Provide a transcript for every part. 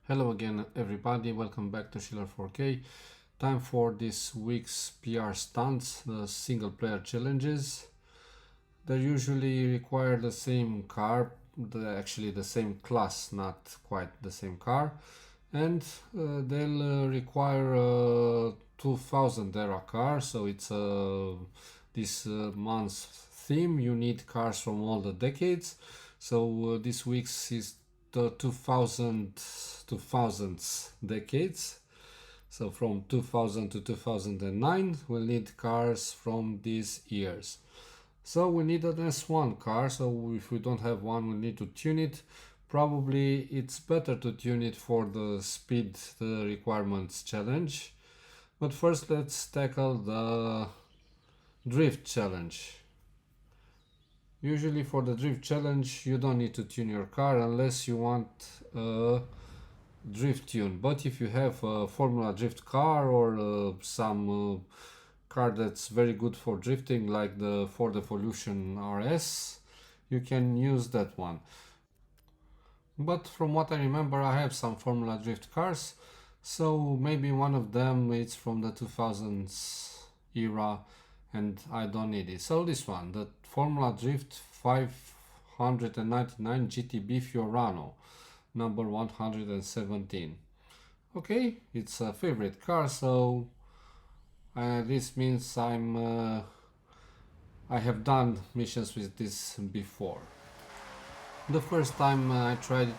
Hello again everybody, welcome back to Schiller 4K. Time for this week's PR Stunts, the single player challenges. They usually require the same car, actually the same class, not quite the same car. And they'll require a 2000 era car, so it's this month's theme. You need cars from all the decades. So this week's is the 2000s decades. So from 2000 to 2009 we'll need cars from these years. So we need an S1 car, so if we don't have one we need to tune it. Probably it's better to tune it for the speed the requirements challenge. But first let's tackle the drift challenge. Usually for the drift challenge you don't need to tune your car unless you want a drift tune. But if you have a Formula Drift car or some car that's very good for drifting like the Ford Evolution RS, you can use that one. But from what I remember I have some Formula Drift cars, so maybe one of them is from the 2000s era and I don't need it. So this one, the Formula Drift 599 GTB FIORANO, number 117. Okay, it's a favorite car, so this means I have done missions with this before. The first time I tried it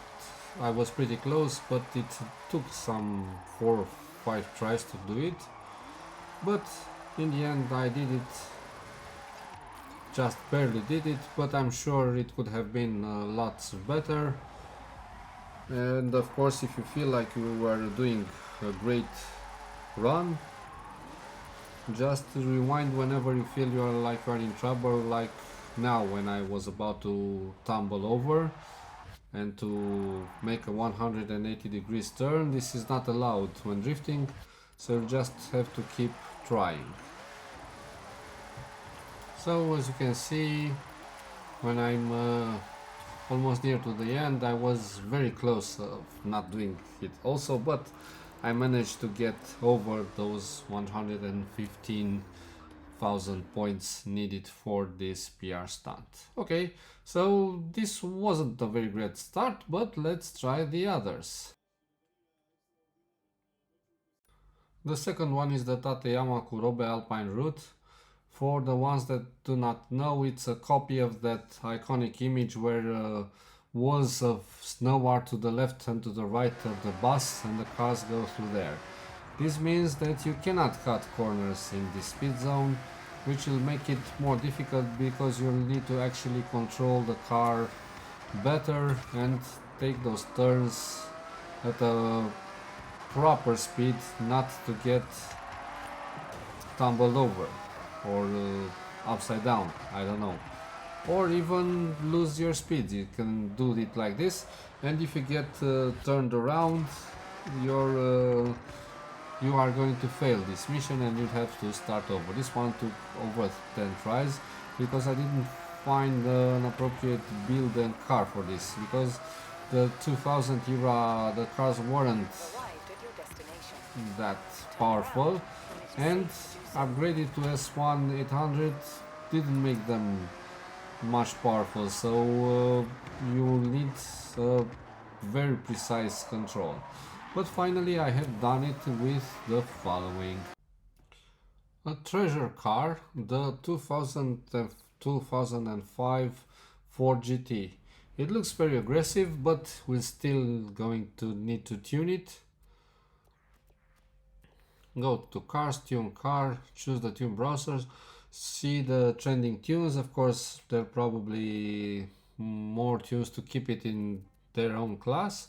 I was pretty close, but it took some 4 or 5 tries to do it, but in the end I did it, just barely did it, but I'm sure it could have been lots better. And of course if you feel like you are doing a great run, just rewind whenever you feel you are in trouble, like now when I was about to tumble over and to make a 180 degrees turn. This is not allowed when drifting, so you just have to keep trying. So as you can see, when I'm almost near to the end, I was very close of not doing it also, but I managed to get over those 115,000 points needed for this PR stunt. Okay, so this wasn't a very great start, but let's try the others. The second one is the Tateyama Kurobe Alpine Route. For the ones that do not know, it's a copy of that iconic image where walls of snow are to the left and to the right of the bus and the cars go through there. This means that you cannot cut corners in this speed zone, which will make it more difficult because you'll need to actually control the car better and take those turns at a proper speed, not to get tumbled over or upside down, I don't know, or even lose your speed. You can do it like this, and if you get turned around, you are going to fail this mission and you have to start over. This one took over 10 tries because I didn't find an appropriate build and car for this, because the 2000 era the cars weren't that powerful, and upgraded to S1 800 didn't make them much powerful, so you need very precise control. But finally I have done it with the following. A treasure car, the 2005 Ford GT. It looks very aggressive, but we're still going to need to tune it. Go to cars, tune car, choose the tune browsers, see the trending tunes. Of course there are probably more tunes to keep it in their own class,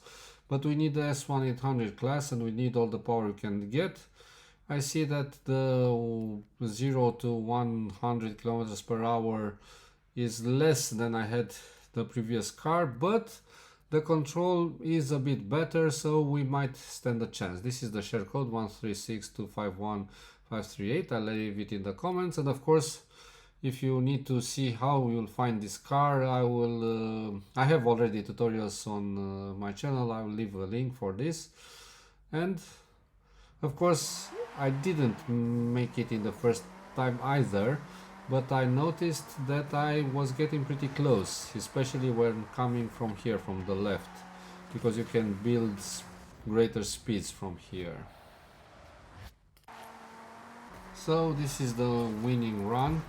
but we need the S1 800 class and we need all the power you can get. I see that the 0 to 100 kilometers per hour is less than I had the previous car, but the control is a bit better, so we might stand a chance. This is the share code 136251538. I'll leave it in the comments, and of course If you need to see how you'll find this car, I have already tutorials on my channel. I will leave a link for this. And of course, I didn't make it in the first time either, but I noticed that I was getting pretty close, especially when coming from here, from the left, because you can build greater speeds from here. So this is the winning run.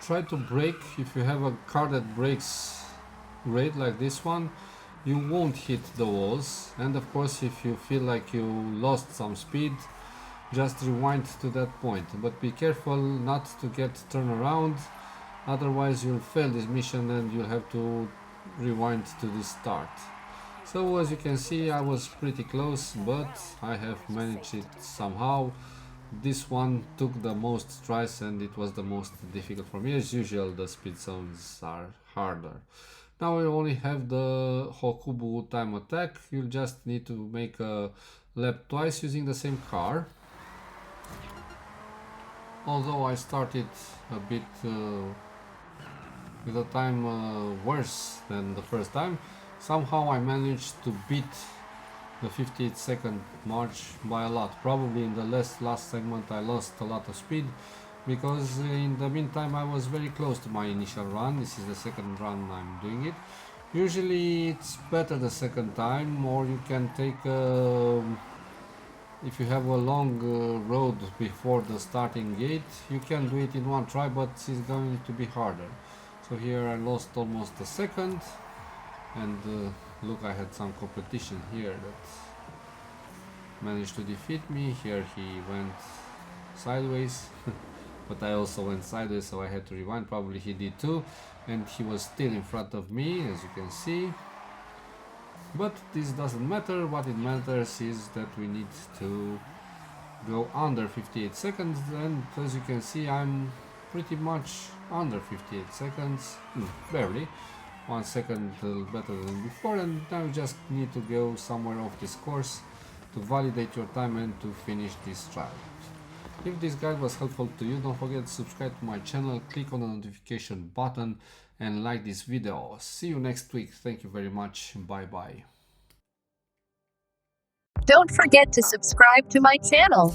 Try to brake. If you have a car that brakes great like this one, you won't hit the walls. And of course, if you feel like you lost some speed, just rewind to that point, but be careful not to get turned around, otherwise you'll fail this mission and you'll have to rewind to the start. So as you can see, I was pretty close, but I have managed it somehow. This one took the most tries and it was the most difficult for me. As usual, the speed zones are harder. Now we only have the Hokubu time attack. You'll just need to make a lap twice using the same car. Although I started a bit with a time worse than the first time, somehow I managed to beat the 58-second march by a lot. Probably in the last segment I lost a lot of speed, because in the meantime I was very close to my initial run. This is the second run I'm doing it. Usually it's better the second time, or you can take if you have a long road before the starting gate, you can do it in one try, but it's going to be harder. So here I lost almost a second, and look, I had some competition here that managed to defeat me. Here he went sideways, but I also went sideways, so I had to rewind. Probably he did too, and he was still in front of me, as you can see. But this doesn't matter. What it matters is that we need to go under 58 seconds, and as you can see, I'm pretty much under 58 seconds, barely 1 second better than before. And now you just need to go somewhere off this course to validate your time and to finish this trial. If this guide was helpful to you, don't forget to subscribe to my channel, click on the notification button and like this video. See you next week. Thank you very much. Bye bye. Don't forget to subscribe to my channel.